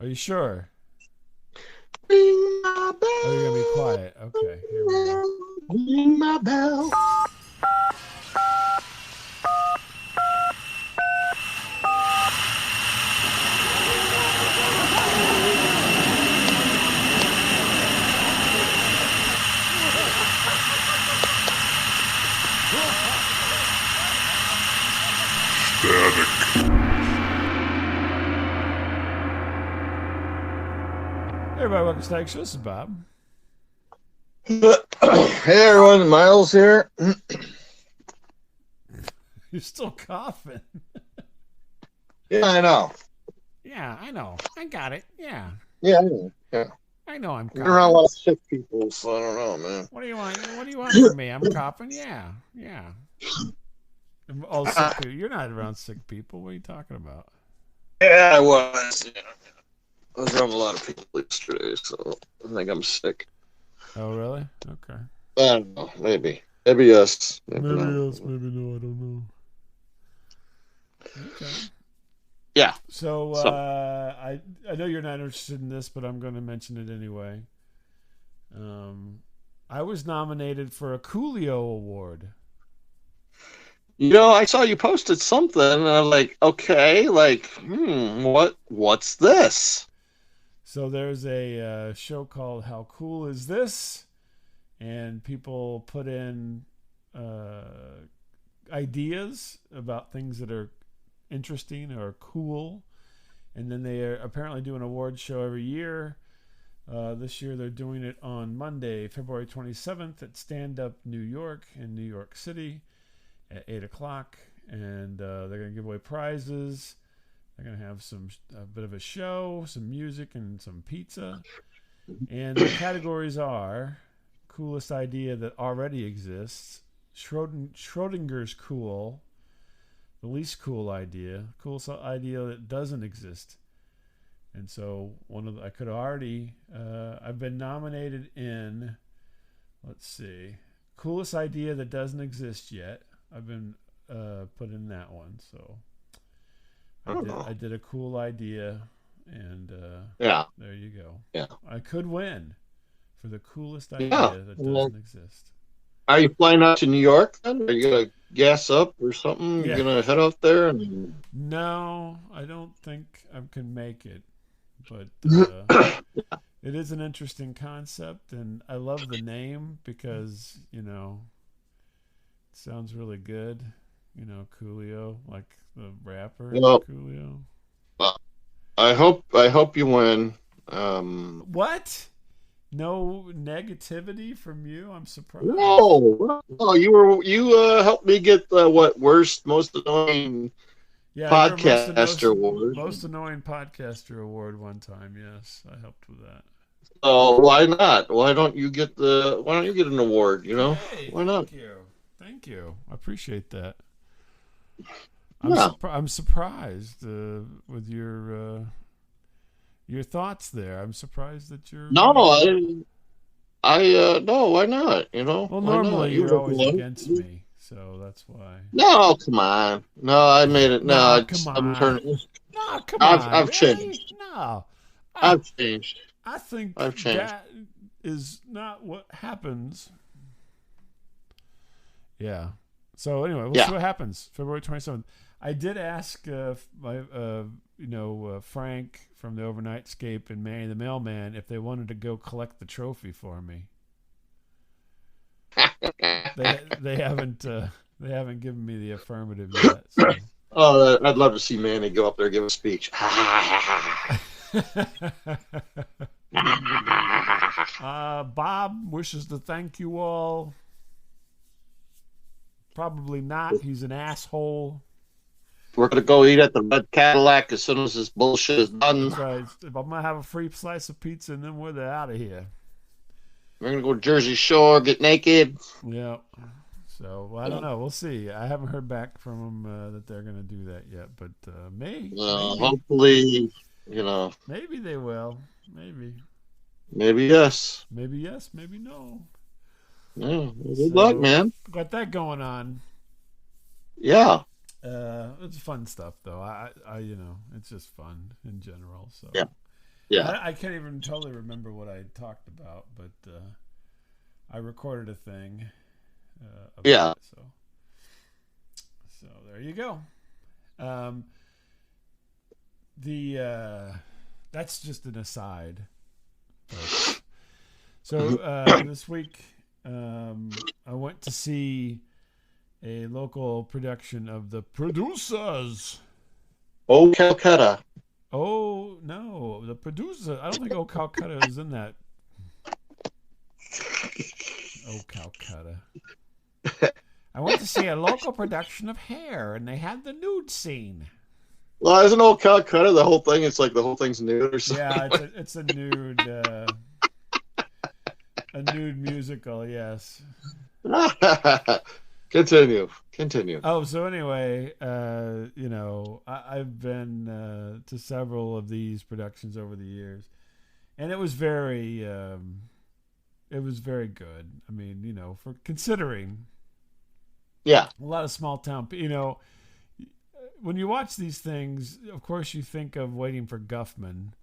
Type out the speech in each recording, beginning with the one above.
Are you sure? Ring my Oh, you're gonna be bell, quiet. Okay, here we go. ring my bell. Hey, everybody, welcome to Static Show. This is Bob. Hey everyone, Miles here. You're still coughing. Yeah, I know. Yeah, I know. I got it. Yeah, Yeah, I know. Yeah. I know I'm I've been around a coughing. lot of sick people, so I don't know, man. What do you want? What do you want from me? I'm coughing. Yeah, yeah. All sick people. You're not around sick people. What are you talking about? Yeah, I was. Yeah. I was around a lot of people yesterday, so I think I'm sick. Oh, really? Okay. I don't know. Maybe. Maybe yes. Maybe Maybe not. yes, maybe no. I don't know. Okay. Yeah. So So, I know you're not interested in this, but I'm going to mention it anyway. Um, I was nominated for a Coolio Award. I saw you posted something, and I'm like, okay, like, what's this? So there's a show called How Cool Is This? And people put in ideas about things that are interesting or cool. And then they are apparently do an award show every year. This year they're doing it on Monday, February 27th at Stand Up New York in New York City at 8 o'clock. And they're going to give away prizes. They're going to have a bit of a show, some music, and some pizza. And the categories are coolest idea that already exists, Schrodinger's cool, the least cool idea, coolest idea that doesn't exist. And so I could already, I've been nominated in, let's see, coolest idea that doesn't exist yet. I've been put in that one. So I don't know. I did a cool idea, and Yeah. there you go. Yeah. I could win for the coolest Yeah. idea that Well, doesn't exist. are you flying out to New York then? Are you gonna gas up or something? Yeah. You gonna head out there and No, I don't think I can make it, but it is an interesting concept, and I love the name because it sounds really good. Coolio, like the rapper well, Coolio. I hope you win. Um, What? No negativity from you? I'm surprised. no, you helped me get the what worst most annoying Yeah, you're a podcaster award. most annoying podcaster award one time. Yes, I helped with that. So why not? Why don't you get an award? Hey, Why not? thank you, thank you. I appreciate that. Yeah. I'm surprised with your thoughts there. I'm surprised that you're. No, no, why not? Well, Why not? normally You you're were the always one. against me, so that's why. No, come on. No, I made it. No, No, come I'm on. turning. No, come I've on. I've Really? changed. No. I I've changed. I think I've changed. that is not what happens. Yeah. So anyway, we'll see Yeah. what happens. February 27th. I did ask Frank from the Overnightscape and Manny the Mailman if they wanted to go collect the trophy for me. They haven't they haven't given me the affirmative yet. So. Oh, I'd love to see Manny go up there and give a speech. Bob wishes to thank you all. Probably not. He's an asshole. We're gonna go eat at the Red Cadillac as soon as this bullshit is done. That's right. I'm gonna have a free slice of pizza and then we're out of here. We're gonna go to Jersey Shore, get naked. Yeah. So I don't know. We'll see. I haven't heard back from them that they're gonna do that yet, but maybe Hopefully, maybe they will. maybe yes. Maybe yes. Maybe no. Yeah. Good luck, So man. got that going on. Yeah. It's fun stuff though. I it's just fun in general. So Yeah. Yeah. I can't even totally remember what I talked about, but I recorded a thing about Yeah. it. So there you go. Um, the That's just an aside, folks. So this week, I went to see a local production of The Producers. Oh, Calcutta. Oh no, The Producer. I don't think Oh Calcutta is in that. Oh Calcutta. I went to see a local production of Hair, and they had the nude scene. Well, isn't old Calcutta the whole thing? It's like the whole thing's nude or something. Yeah, it's a nude musical. Yes. Continue. Oh, so anyway, I've been to several of these productions over the years, and it was very good. I mean, for considering Yeah. a lot of small town, when you watch these things, of course you think of Waiting for Guffman,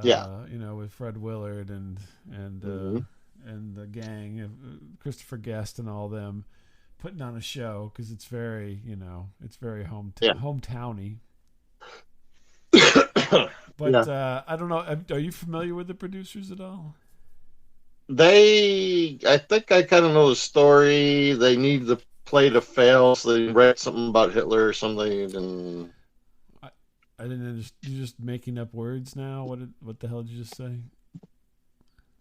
Yeah. with Fred Willard Hmm. and the gang, Christopher Guest and all them putting on a show because it's very, it's very Yeah. hometowny. But Yeah. I don't know. Are you familiar with the producers at all? I think I kind of know the story. They need the play to fail, so they read something about Hitler or something. And I, I didn't understand. You're just making up words now. What the hell did you just say?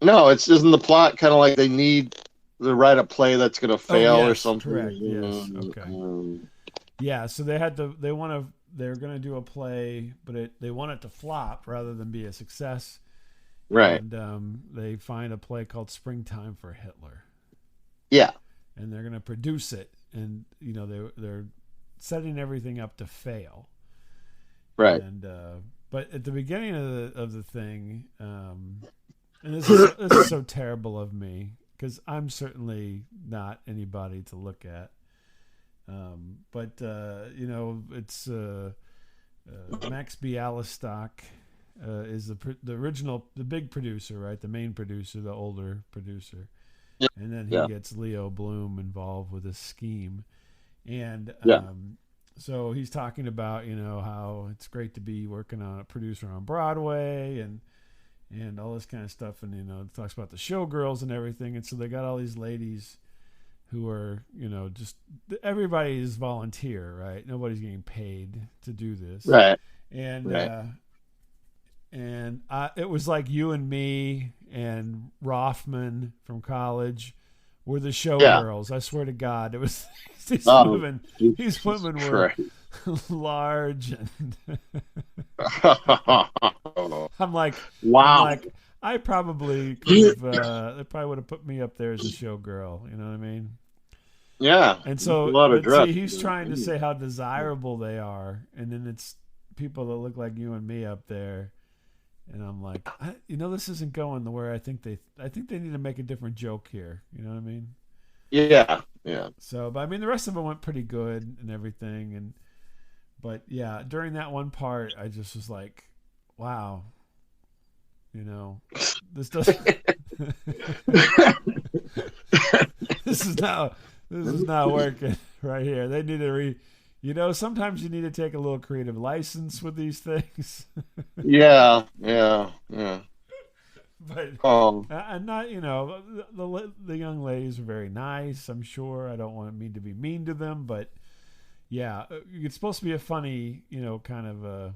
no, it's isn't the plot kind of like they need to write a play that's going to Oh fail or yes, something. correct. Yes, okay. Yeah, so they're going to do a play, but they want it to flop rather than be a success. Right. And they find a play called Springtime for Hitler, Yeah. and they're going to produce it, and they're setting everything up to fail. Right. And but at the beginning of the thing, and this is so terrible of me because I'm certainly not anybody to look at. But it's Max Bialystock is the big producer, right? The main producer, the older producer, Yeah. and then he Yeah. gets Leo Bloom involved with this scheme, and Yeah. so he's talking about how it's great to be working on a producer on Broadway and all this kind of stuff, and it talks about the showgirls and everything, and so they got all these ladies who are just everybody is volunteer, right? Nobody's getting paid to do this, Right. and Right. it was like you and me and Rothman from college were the Yeah. showgirls. I swear to God, it was these Oh, women. These Jesus women were Christ. large, and I'm like, I'm Wow. like, I probably could have. They probably would have put me up there as a showgirl. You know what I mean? Yeah. And That's a so, lot of but see, dress. he's trying to say how desirable they are, and then it's people that look like you and me up there, and I'm like, this isn't going the way I think they need to make a different joke here. You know what I mean? Yeah. Yeah. So, but I mean, the rest of it went pretty good and everything, but yeah, during that one part, I just was like, wow, this doesn't. this is not this is not working right here. They need to sometimes you need to take a little creative license with these things. Yeah. Yeah. Yeah. But Um. I'm not, the young ladies are very nice. I'm sure I don't want me to be mean to them, but yeah, it's supposed to be a funny, kind of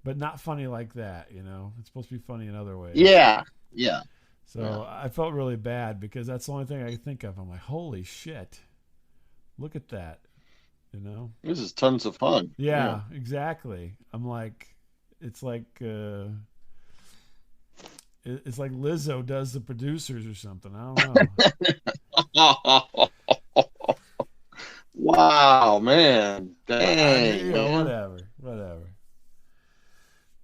but not funny like that. It's supposed to be funny in other ways. Yeah. Yeah. So Yeah. I felt really bad because that's the only thing I could think of. I'm like, holy shit, look at that, This is tons of fun. Yeah. Yeah, exactly. I'm like, it's like it's like Lizzo does the producers or something. I don't know. Wow, man. But Dang, man. whatever.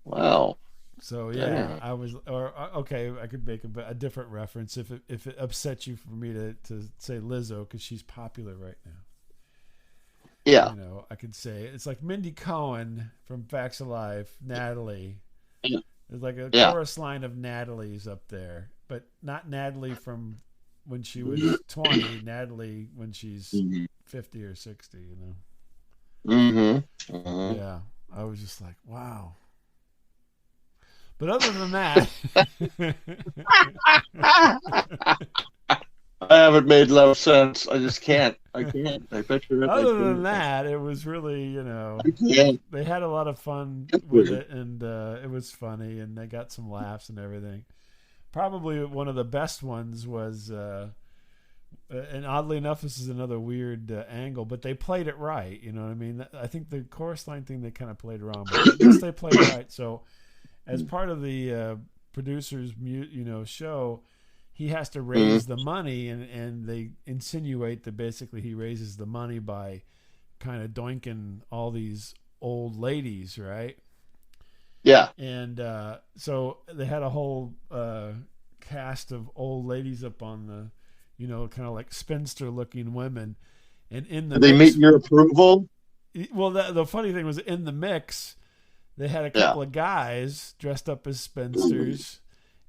Wow. So yeah, Dang. I was, or okay, I could make a different reference if it upsets you for me to say Lizzo because she's popular right now. Yeah. I could say it's like Mindy Cohen from Facts of Life, Natalie, There's like a Yeah. chorus line of Natalie's up there, but not Natalie from when she was 20, Natalie when she's Mm-hmm. 50 or 60, you know. Mm-hmm. Mm-hmm. Yeah, I was just like, wow. But other than that, I haven't made love since. I just can't. I can't. I bet you if I other than could. that, it was really, I can't. they had a lot of fun That's with weird. it, and it was funny, and they got some laughs and everything. Probably one of the best ones was, and oddly enough, this is another weird angle, but they played it right. You know what I mean? I think the chorus line thing they kind of played wrong, but I guess they played it right. So, as part of the producer's show, he has to Mm-hmm. raise the money, and they insinuate that basically he raises the money by kind of doinking all these old ladies, right? Yeah. And so they had a whole cast of old ladies up on the, kind of like spinster looking women. And in the Did they meet mix, your approval? well, the funny thing was in the mix, they had a Yeah. couple of guys dressed up as spinsters.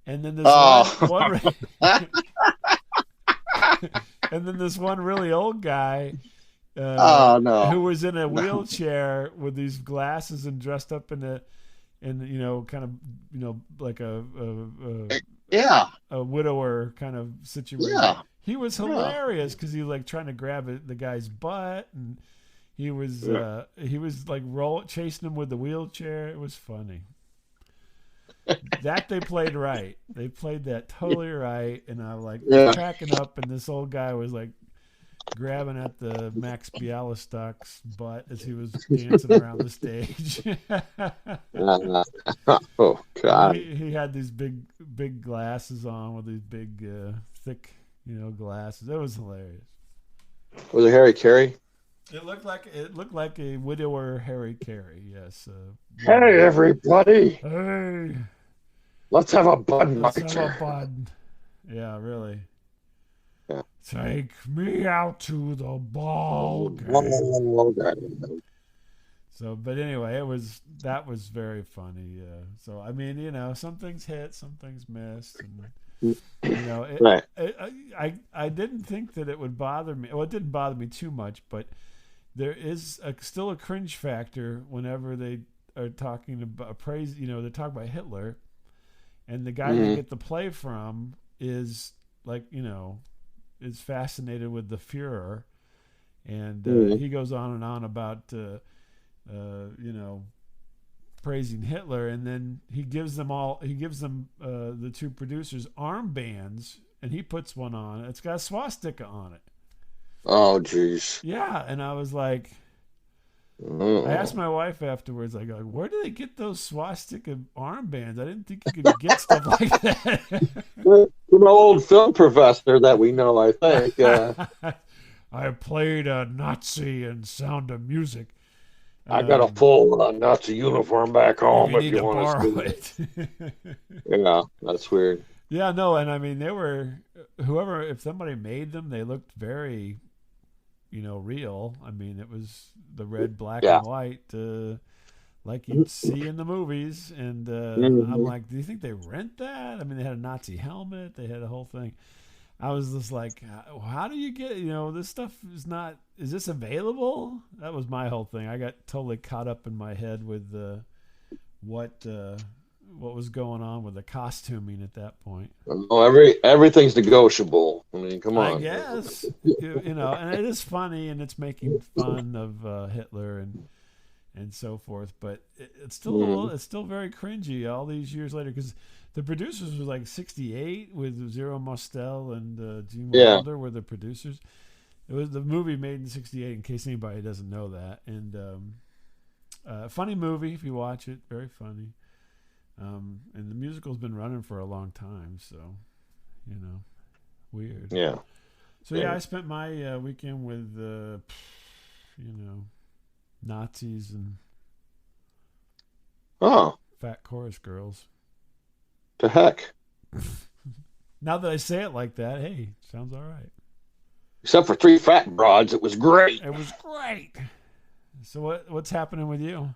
And then this Oh. and then this one really old guy Oh no. who was in a No. wheelchair with these glasses and dressed up in kind of like Yeah. a widower kind of situation. Yeah. He was Yeah. hilarious because he was like trying to grab the guy's butt, and he was Yeah. like chasing him with the wheelchair. It was funny. That they played right. They played that totally right, and I was Yeah. cracking up, and this old guy was like grabbing at the Max Bialystok's butt as he was dancing around the stage. Oh God. he had these big glasses on with these big thick glasses. It was hilarious. Was it Harry Carey? It looked like a widower Harry Carey. Yes. Hey everybody, Hey, let's have a Bud let's have a Lighter. bud. Yeah, really. Yeah. Take me out to the ball game. Oh, God. So, but anyway, that was very funny. So, I mean, some things hit, some things missed, and Right. I didn't think that it would bother me. Well, it didn't bother me too much, but there is still a cringe factor whenever they are talking about praise. They talk about Hitler, and the guy they Mm-hmm. get the play from is like is fascinated with the Fuhrer, and Mm-hmm. he goes on and on about praising Hitler, and then he gives them the two producers armbands, and he puts one on. It's got a swastika on it. Oh, jeez. Yeah, and I was like, I asked Oh. my wife afterwards. I go, where do they get those swastika armbands? I didn't think you could get stuff like that. From an old film professor that we know, I think. I played a Nazi in Sound of Music. I got a full Nazi uniform back If home you if need you to want to borrow see it. it. Yeah, that's weird. Yeah, no, and I mean they were if somebody made them, they looked very, real. I mean it was the red, black, Yeah. and white, like you'd see in the movies. And I'm Mhm. like, do you think they rent that? I mean, they had a Nazi helmet, they had a whole thing. I was just like, how do you get, this stuff is this available? That was my whole thing. I got totally caught up in my head with what was going on with the costuming at that point. Oh, everything's negotiable. I mean, come I on. guess, and it is funny, and it's making fun of Hitler and so forth, but it's still Mhm. it's still very cringy all these years later, because the producers were like 68 with Zero Mostel and Gene Yeah. Wilder were the producers. It was the movie made in 68, in case anybody doesn't know that. And funny movie if you watch it, very funny. And the musical's been running for a long time, so weird. Yeah. So yeah, I spent my weekend with Nazis and Oh, fat chorus girls. the heck. Now that I say it like that, hey, sounds all right. Except for 3 fat broads, it was great. It was great. So what's happening with you?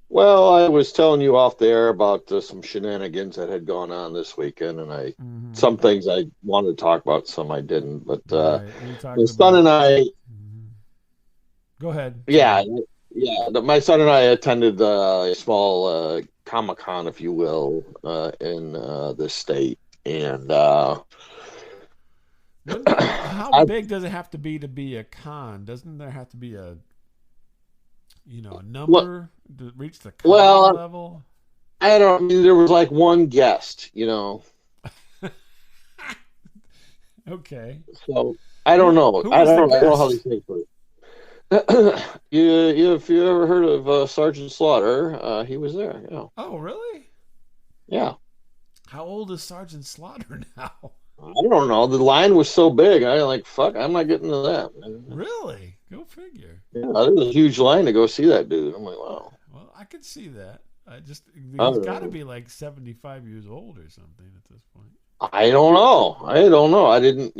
Well, I was telling you off the air about some shenanigans that had gone on this weekend, and Hmm. some things I wanted to talk about, some I didn't. But Right. You're my talking son about. and I, Mhm. Go ahead. yeah, Sorry. my son and I attended a small Comic Con, if you will, in the state, and How I big does it have to be a con? Doesn't there have to be a well, number to reach the con well, level? I don't. I mean, there was like one guest, Okay. so I don't Who know. who was the I don't know how these guest? things work. If you ever heard of Sergeant Slaughter, he was there. Yeah, Oh, really? yeah. How old is Sergeant Slaughter now? I don't know. The line was so big. I like fuck. I'm not getting to that. Really? Go figure. Yeah, there's a huge line to go see that dude. I'm like, wow. Well, I could see that. I He's don't got to know. be like 75 years old or something at this point. I don't know. I don't know. I didn't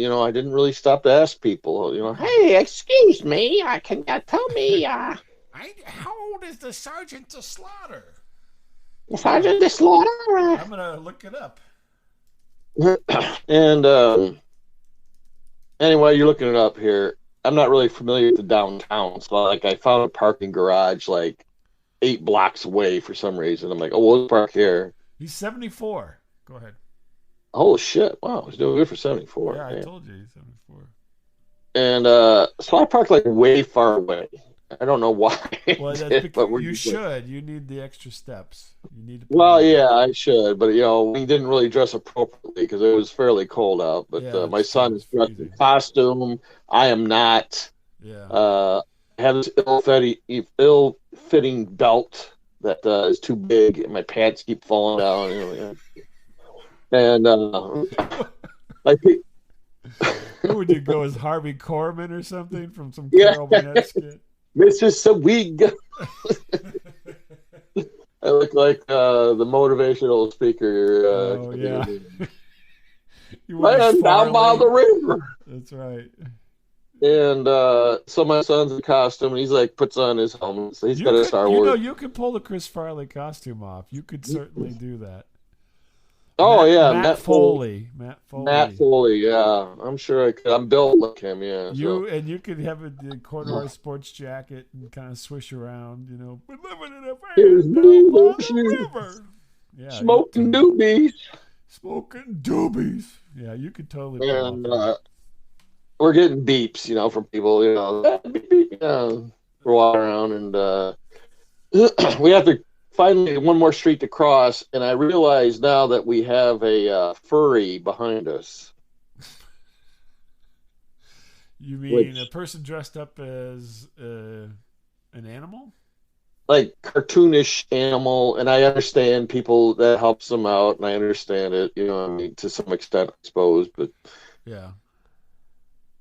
really stop to ask people. Hey, excuse me. Can you tell me, How old is the Sergeant to Slaughter? I'm gonna Sergeant Slaughter? I'm gonna look it up. And anyway, you're looking it up here. I'm not really familiar with the downtown, so like I found a parking garage like 8 blocks away for some reason. I'm like, oh, we'll park here. He's 74. Go ahead. Holy shit! Wow, he's doing good for 74. Yeah, I Damn. told you he's 74. And so I parked like way far away. I don't know why I Well, that's did, because but we're you just like, should. You need the extra steps. You need to put well, in. yeah, I should, but we didn't really dress appropriately because it was fairly cold out. But Yeah, my that's true. son It's is dressed in freezing. costume. I am not. Yeah. I have this ill-fitting belt that is too big, and my pants keep falling down. And I think, Who would you go as Harvey Korman or something from some yeah, Carol Burnett skit? Mrs. Sawig. I look like the motivational speaker. Oh Can't think of yeah, his name. you went as Man down by Farley. the river. That's right. And so my son's in costume, and he's like puts on his helmet. So he's You got a could, Star Wars. you could pull the Chris Farley costume off. You could certainly do that. Oh yeah, Matt Matt Foley. Foley. Matt Matt Foley. Foley. Yeah, I'm sure I could. I'm built like him. Yeah. So You could have the corduroy sports jacket and kind of swish around. We're living in a here's van down me, by there's the you, river. Yeah, you smoking could. doobies, Smoking doobies. Yeah, you could totally pull off and that. we're getting beeps, from people. Beep, beep, we're walking around, and we have to finally one more street to cross, and I realize now that we have a furry behind us, You mean a which person dressed up as an animal? like cartoonish animal, and I understand people that helps them out, and I understand it, I mean, to some extent, I suppose, but Yeah.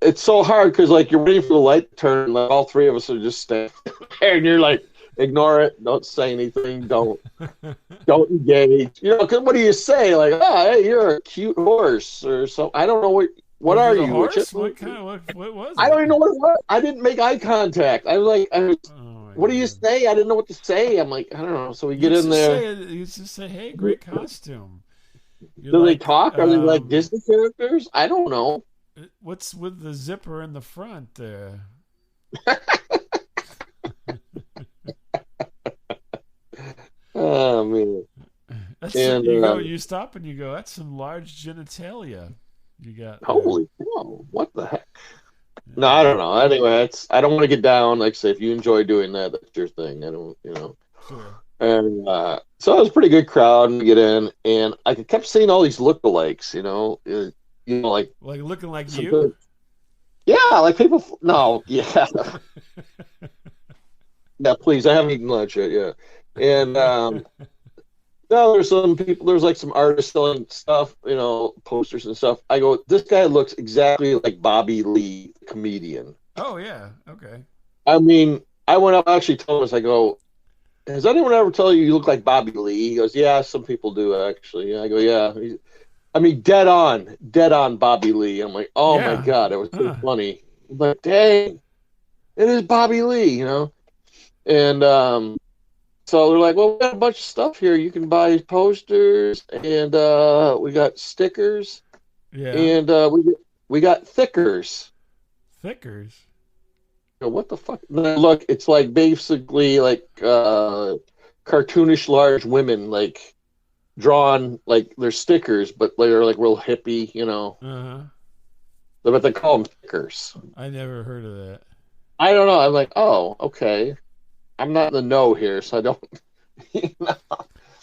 it's so hard because like you're waiting for the light to turn, and like all three of us are just standing there, and you're like, ignore it, don't say anything, don't engage, because what do you say? Like, oh, hey, you're a cute horse or something. I don't know what Was are it a you? A horse? chicken? What kind of what was I don't it? even know what it was. I didn't make eye contact. I was like, Oh my what do you god. say? I didn't know what to say. I'm like, I don't know. So we get You in just there. say, "Hey, great costume." You're Do they like, talk? Are they like Disney characters? I don't know. what's with the zipper in the front there? Oh man. And You stop and you go, that's some large genitalia you got there. holy cow, what the heck? No, I Yeah, don't know. Anyway, I don't want to get down. Like I say, if you enjoy doing that, that's your thing. I don't. sure. And so it was a pretty good crowd and get in, and I kept seeing all these lookalikes. Like Like looking like some you? good, yeah, like people. No, yeah, yeah. Please, I haven't eaten lunch yet. Yeah, and no, there's some people. There's like some artists selling stuff, posters and stuff. I go, this guy looks exactly like Bobby Lee, the comedian. Oh yeah, okay. I mean, I went up actually told us. I go, has anyone ever told you look like Bobby Lee? He goes, yeah, some people do actually. I go, yeah. I mean, dead on Bobby Lee. I'm like, oh my Yeah. god, it was so Huh. funny. I'm like, dang, it is Bobby Lee, And So they're like, well, we got a bunch of stuff here. You can buy posters, and we got stickers, Yeah. and we got thickers. Thickers. I go, what the fuck? And then look, it's like basically like cartoonish large women, like drawn like they're stickers, but they're like real hippie, you know. Uh-huh. But they call them stickers. I never heard of that. I don't know. I'm like, oh, okay. I'm not in the know here, so I don't. You know?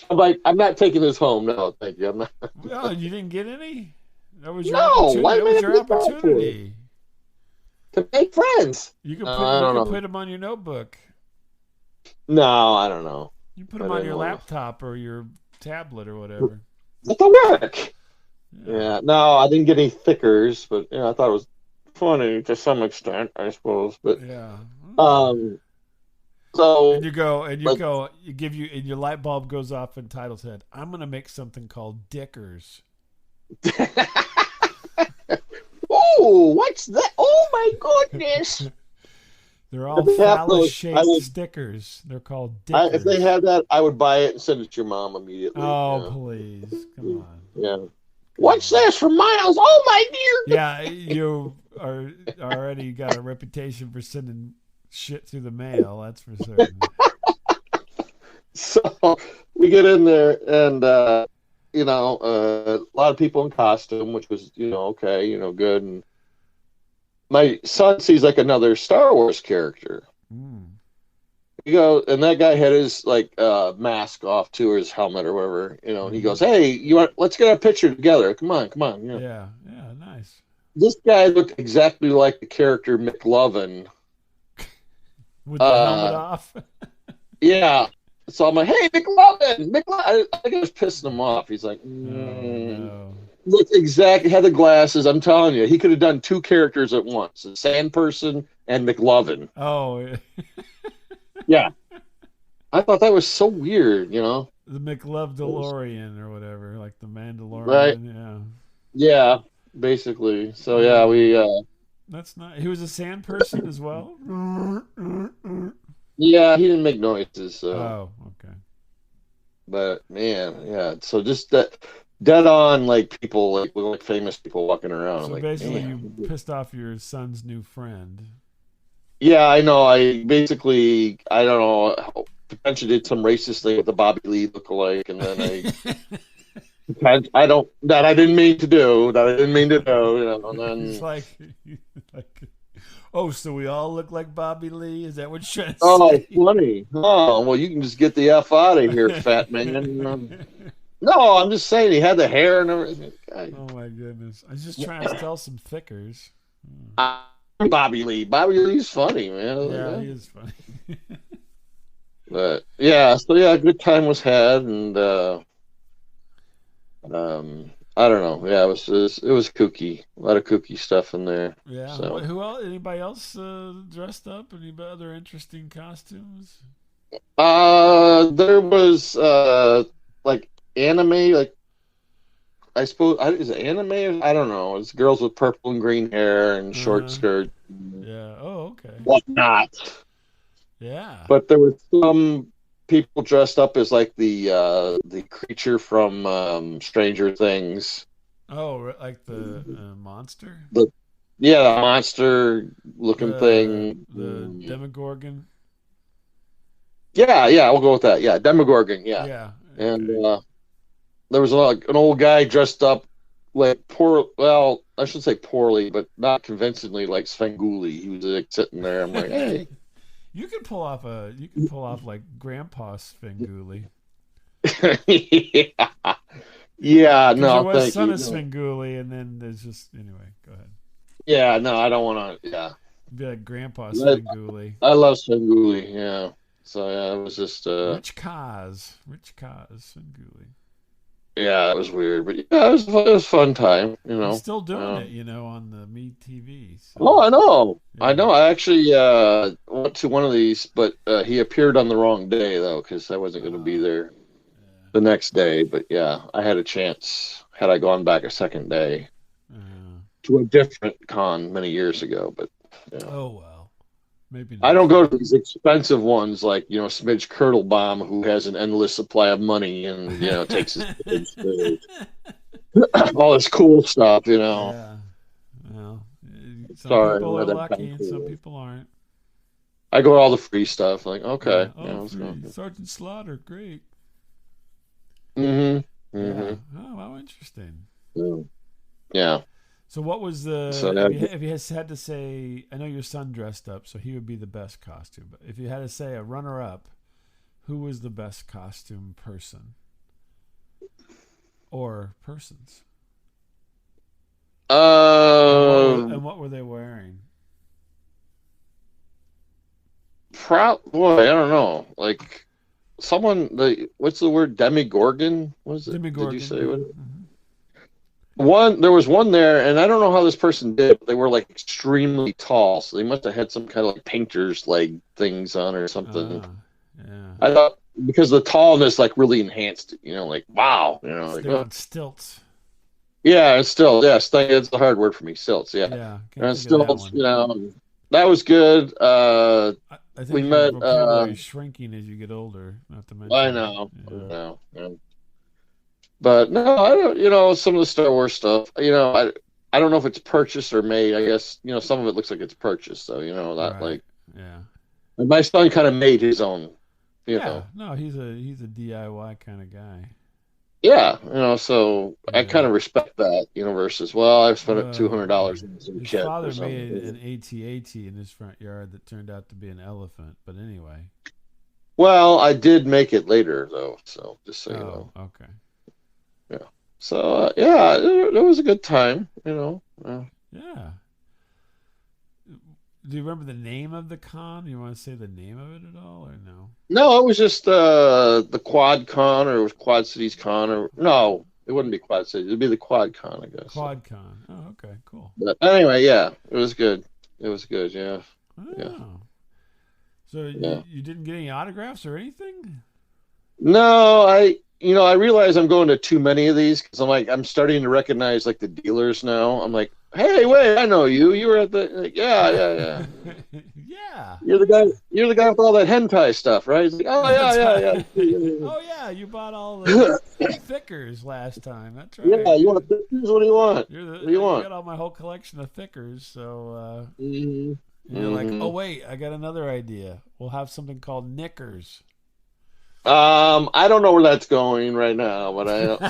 I'm like, I'm not taking this home. No, thank you. I'm not. Oh, you didn't get any? That was your No, opportunity. why That am I was gonna your get that for? opportunity. To make friends. You could No, put I you don't could know. put them on your notebook. No, I don't know. You put I them on don't your know. laptop or your tablet or whatever. That'll work. Yeah. Yeah. No, I didn't get any thickers, but I thought it was funny to some extent, I suppose. But Yeah. um, And so you go, and you like, go, you give you, and your light bulb goes off in Title's head. I'm gonna make something called Dickers. oh, what's that? Oh my goodness! They're all If they have those, phallus-shaped stickers. They're called if they Dickers. had that, I would buy it and send it to your mom immediately. Oh, Yeah, please, come on, yeah. come What's on. this from Miles? Oh my dear! Yeah, you are already got a reputation for sending shit through the mail. That's for certain. So we get in there, and a lot of people in costume, which was okay, good. And my son sees like another Star Wars character. Mm. He goes, and that guy had his like mask off too, or his helmet or whatever, And he Hmm. goes, "Hey, you want? Let's get a picture together. Come on, come on." Yeah, yeah, nice. This guy looked exactly like the character McLovin. With the helmet Uh, off. yeah. So I'm like, "Hey, McLovin, McLovin." I think I was pissing him off. He's like, Oh no. Look exactly, had the glasses. I'm telling you, he could have done two characters at once: a sand person and McLovin. Oh, Yeah, I thought that was so weird. the McLove DeLorean or whatever, like the Right? Mandalorian. Yeah. Yeah, basically. So yeah, Oh, we that's not. He was a sand person as well. yeah, he didn't make noises. So, Oh, okay. but man, yeah. So just that dead on, like people, like famous people walking around. I'm So like, basically, you man. pissed off your son's new friend. Yeah, I know. I basically, I don't know, potentially did some racist thing with the Bobby Lee lookalike, and then I don't that I didn't mean to do, that I didn't mean to do, and He's then like, oh, so we all look like Bobby Lee? Is that what you're trying to oh, say? funny. Oh, well, you can just get the F out of here, fat man. No, I'm just saying he had the hair and everything. Oh my goodness! I was just trying to sell some thickers. Hmm. Bobby Lee. Bobby Lee's funny, man. Yeah, he is funny. But yeah, so yeah, a good time was had, and I don't know. Yeah, it was kooky. A lot of kooky stuff in there. Yeah. So Who else? Anybody else dressed up? Any other interesting costumes? there was like anime, like I suppose is it anime? I don't know. It's girls with purple and green hair and short Uh-huh. skirts, Yeah. Oh, okay. whatnot. Yeah. But there was some people dressed up as like the creature from Stranger Things. Oh, like the monster, The Yeah, the monster looking thing. the Demogorgon. Yeah, yeah, we'll go with that. Yeah, Demogorgon. Yeah, Yeah. and Okay. there was an old guy dressed up like poor. Well, I should say poorly, but not convincingly, like Svengoolie. He was like sitting there. I'm like, hey. You can pull off like Grandpa Svengoolie. Yeah. Yeah, Because there no, was thank son you. of No. Svengoolie, and then there's just anyway. Go ahead. Yeah, no, I don't want to. Yeah, Be like Grandpa I, Svengoolie. I love Svengoolie. Yeah, so yeah, it was just Rich Kaz Svengoolie. yeah, it was weird, but yeah, it was a fun time. He's still doing Um, it, on the Me TV. oh, So I know, I yeah, know. I actually went to one of these, but he appeared on the wrong day though, because I wasn't going to be uh, there yeah, the next day. But yeah, I had a chance had I gone back a second day uh, to a different con many years ago. But yeah, oh well. Maybe I next don't go year. to these expensive ones like Smidge Kirtlebaum, who has an endless supply of money and takes his kids to all this cool stuff. Yeah. Well, some Sorry, people are but lucky and some people aren't. I go to all the free stuff. Like, okay, Yeah. Oh, let's go. free Sergeant Slaughter, great. Mm-hmm. Yeah. Mm-hmm. Oh, how interesting. Yeah. So, what was So the if you had to say? I know your son dressed up, so he would be the best costume. But if you had to say a runner-up, who was the best costume person or persons, um, and what were they wearing? boy, I don't know. Like what's the word? Demigorgon? What is it? Did you Demigorgon, say yeah. what? There was one there, and I don't know how this person did it, but they were like extremely tall, so they must have had some kind of like painter's leg things on or something. Ah, yeah. I thought because the tallness like really enhanced it, like wow, So like they're oh. on stilts. Yeah, it's still yes, it's the hard word for me, stilts, yeah. Yeah, can't And think of that stilts, one. that was good. I We think your met vocabulary is shrinking as you get older. Not to I mention, know, I yeah. know. Yeah. But no, I don't. Some of the Star Wars stuff. I don't know if it's purchased or made. I guess some of it looks like it's purchased. So not Right. like. Yeah. And my son kind of made his own. You Yeah. know. No, he's a DIY kind of guy. Yeah. So I Yeah. kind of respect that. Versus I've spent Well, $200 on some his kit or father made something. an AT-AT in his front yard that turned out to be an elephant. But anyway. Well, I did make it later though. So just so you Oh, know. okay. Yeah. So yeah, it was a good time. Yeah. Do you remember the name of the con? You want to say the name of it at all, or no? No, it was just the Quad Con, or it was Quad Cities Con, or no, it wouldn't be Quad Cities. It'd be the Quad Con, I guess. So. Quad Con. Oh, okay, cool. But anyway, yeah, it was good. It was good. Yeah, yeah, Oh, so yeah. you didn't get any autographs or anything? No, I realize I'm going to too many of these because I'm starting to recognize like the dealers now. I'm like, hey, wait, I know you. You were at the yeah, yeah, yeah. Yeah. You're the guy. You're the guy with all that hentai stuff, right? He's like, oh yeah, That's yeah, right. Oh yeah, you bought all the yeah. thickers last time. That's Yeah, right. you want pictures? What do you want? What do you You want? got all my whole collection of thickers. So Mm-hmm. and you're like, oh Mm-hmm. wait, I got another idea. We'll have something called knickers. I don't know where that's going right now, but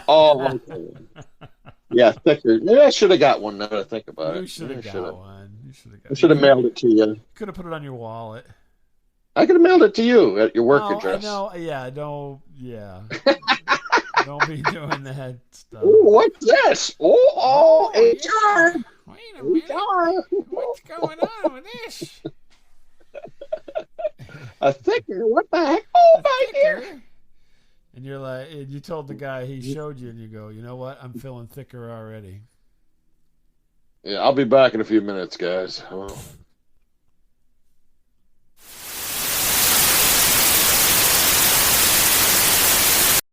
oh, okay. Yeah, thicker. Maybe I should have got one now that I think about You it. should Maybe have got one. You should have I got. should have mailed it to you. Could have put it on your wallet. I could have mailed it to you at your work No, I address. know. Yeah, don't. Yeah, don't be doing that stuff. Ooh, what's this? Oh, Oh HR, yeah. Wait a minute. What's HR. going on with this? A thicker. What the heck? Oh A my dear. thicker. And you're like, and you told the guy he showed you, and you go, you know what? I'm feeling thicker already. Yeah, I'll be back in a few minutes, guys. Well.